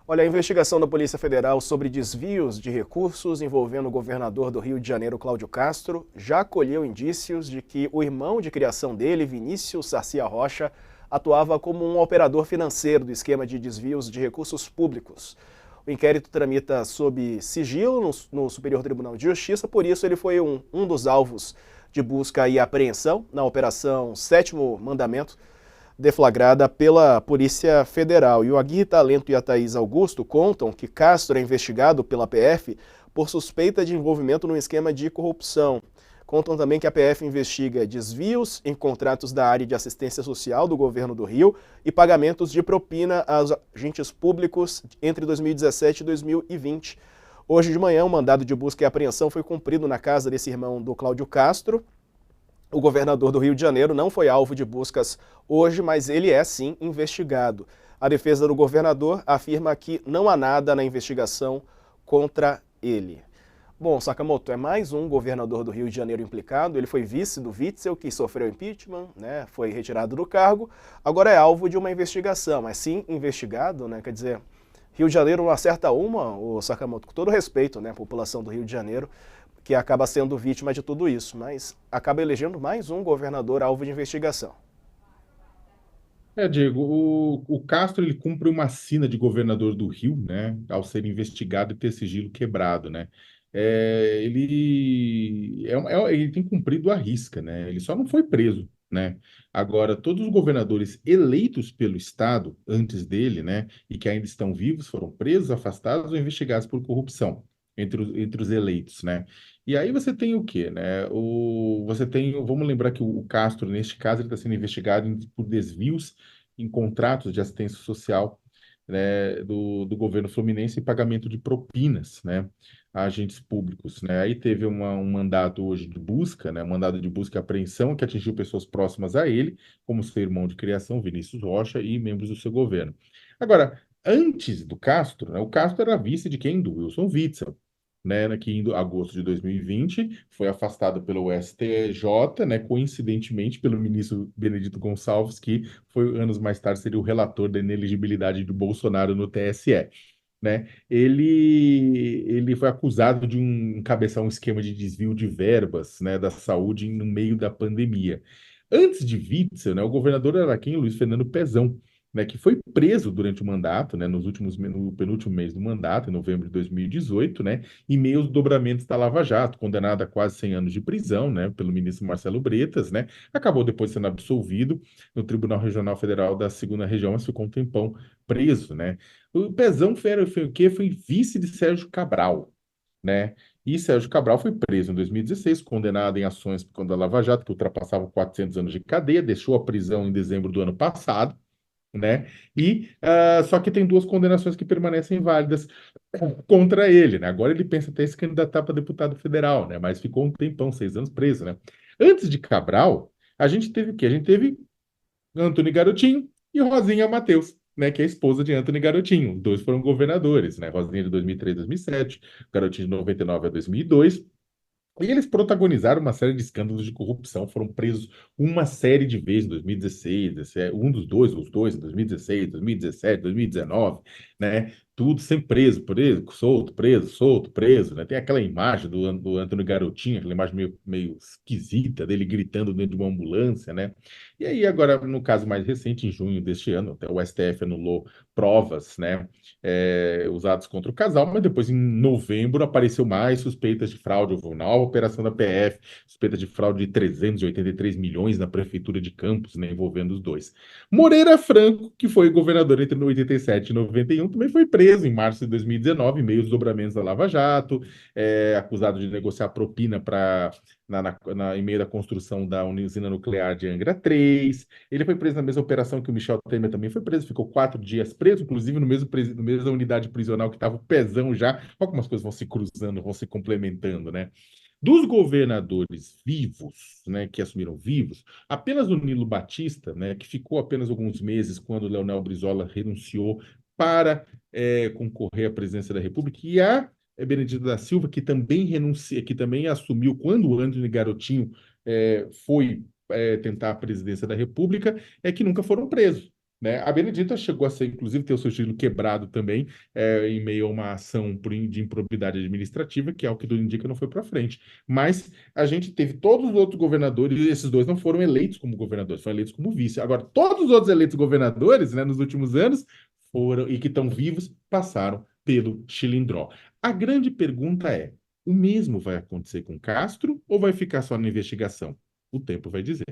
Olha, a investigação da Polícia Federal sobre desvios de recursos envolvendo o governador do Rio de Janeiro, Cláudio Castro, já colheu indícios de que o irmão de criação dele, Vinícius Sarcia Rocha, atuava como um operador financeiro do esquema de desvios de recursos públicos. O inquérito tramita sob sigilo no Superior Tribunal de Justiça, por isso ele foi um dos alvos de busca e apreensão na Operação Sétimo Mandamento, deflagrada pela Polícia Federal. E o Aguirre Talento e a Thaís Augusto contam que Castro é investigado pela PF por suspeita de envolvimento num esquema de corrupção. Contam também que a PF investiga desvios em contratos da área de assistência social do governo do Rio e pagamentos de propina aos agentes públicos entre 2017 e 2020. Hoje de manhã, um mandado de busca e apreensão foi cumprido na casa desse irmão do Cláudio Castro. O governador do Rio de Janeiro não foi alvo de buscas hoje, mas ele é sim investigado. A defesa do governador afirma que não há nada na investigação contra ele. Bom, Sakamoto, é mais um governador do Rio de Janeiro implicado. Ele foi vice do Witzel, que sofreu impeachment, né? Foi retirado do cargo. Agora é alvo de uma investigação, mas sim investigado, né? Quer dizer, Rio de Janeiro não acerta uma, o Sakamoto, com todo respeito, né? A população do Rio de Janeiro, que acaba sendo vítima de tudo isso, mas acaba elegendo mais um governador alvo de investigação. Diego, o Castro ele cumpre uma sina de governador do Rio, né, ao ser investigado e ter sigilo quebrado, né? Ele tem cumprido a risca, né? Ele só não foi preso, né? Agora, todos os governadores eleitos pelo Estado antes dele, né, e que ainda estão vivos, foram presos, afastados ou investigados por corrupção entre os eleitos, né? E aí você tem o quê, né? Vamos lembrar que o Castro, neste caso, ele está sendo investigado por desvios em contratos de assistência social, né, do governo fluminense e pagamento de propinas, né, a agentes públicos, né? Aí teve um mandato hoje de busca, né, um mandado de busca e apreensão que atingiu pessoas próximas a ele, como seu irmão de criação, Vinícius Rocha, e membros do seu governo. Agora, antes do Castro, né, o Castro era vice de quem? Do Wilson Witzel, né, que em agosto de 2020 foi afastado pelo STJ, né, coincidentemente pelo ministro Benedito Gonçalves, que foi anos mais tarde seria o relator da inelegibilidade do Bolsonaro no TSE. Né? Ele foi acusado de encabeçar um esquema de desvio de verbas, né, da saúde no meio da pandemia. Antes de Witzel, né, o governador era quem? Luiz Fernando Pezão, né, que foi preso durante o mandato, né, no penúltimo mês do mandato, em novembro de 2018, né, em meio aos dobramentos da Lava Jato, condenado a quase 100 anos de prisão, né, pelo ministro Marcelo Bretas, né, acabou depois sendo absolvido no Tribunal Regional Federal da Segunda Região, mas ficou um tempão preso, né. O Pezão foi o quê? Foi vice de Sérgio Cabral, né? E Sérgio Cabral foi preso em 2016, condenado em ações por conta da Lava Jato, que ultrapassavam 400 anos de cadeia, deixou a prisão em dezembro do ano passado, né? Só que tem duas condenações que permanecem válidas contra ele, né? Agora ele pensa até em se candidatar para deputado federal, né? Mas ficou um tempão, 6 anos preso, né? Antes de Cabral, a gente teve o quê? A gente teve Antony Garotinho e Rosinha Matheus, né, que é a esposa de Antony Garotinho. Os dois foram governadores, né? Rosinha de 2003 a 2007, Garotinho de 99 a 2002. E eles protagonizaram uma série de escândalos de corrupção, foram presos uma série de vezes em 2016, um dos dois, os dois, em 2016, 2017, 2019, né? Tudo sempre preso, solto, preso, né? Tem aquela imagem do Antônio Garotinho, aquela imagem meio esquisita dele gritando dentro de uma ambulância, né? E aí, agora, no caso mais recente, em junho deste ano, até o STF anulou provas, né? Usados contra o casal, mas depois, em novembro, apareceu mais suspeitas de fraude. Houve uma nova operação da PF, suspeita de fraude de 383 milhões na prefeitura de Campos, né, envolvendo os dois. Moreira Franco, que foi governador entre 87 e 91, também foi preso em março de 2019, em meio aos dobramentos da Lava Jato, acusado de negociar propina em meio da construção da usina nuclear de Angra 3. Ele foi preso na mesma operação que o Michel Temer também foi preso, ficou 4 dias preso, inclusive no mesmo unidade prisional que estava o Pezão já. Olha como as coisas vão se cruzando, vão se complementando, né? Dos governadores vivos, né, que assumiram vivos, apenas o Nilo Batista, né, que ficou apenas alguns meses quando o Leonel Brizola renunciou para concorrer à presidência da República, e a Benedita da Silva, que também renuncia, que também assumiu quando o Antony Garotinho foi tentar a presidência da República, que nunca foram presos. né? A Benedita chegou a ser, inclusive, ter o seu estilo quebrado também, em meio a uma ação de improbidade administrativa, que, ao que tudo indica, não foi para frente. Mas a gente teve todos os outros governadores, e esses dois não foram eleitos como governadores, foram eleitos como vice. Agora, todos os outros eleitos governadores, né, nos últimos anos, foram, e que estão vivos, passaram pelo Chilindró. A grande pergunta é: o mesmo vai acontecer com Castro ou vai ficar só na investigação? O tempo vai dizer.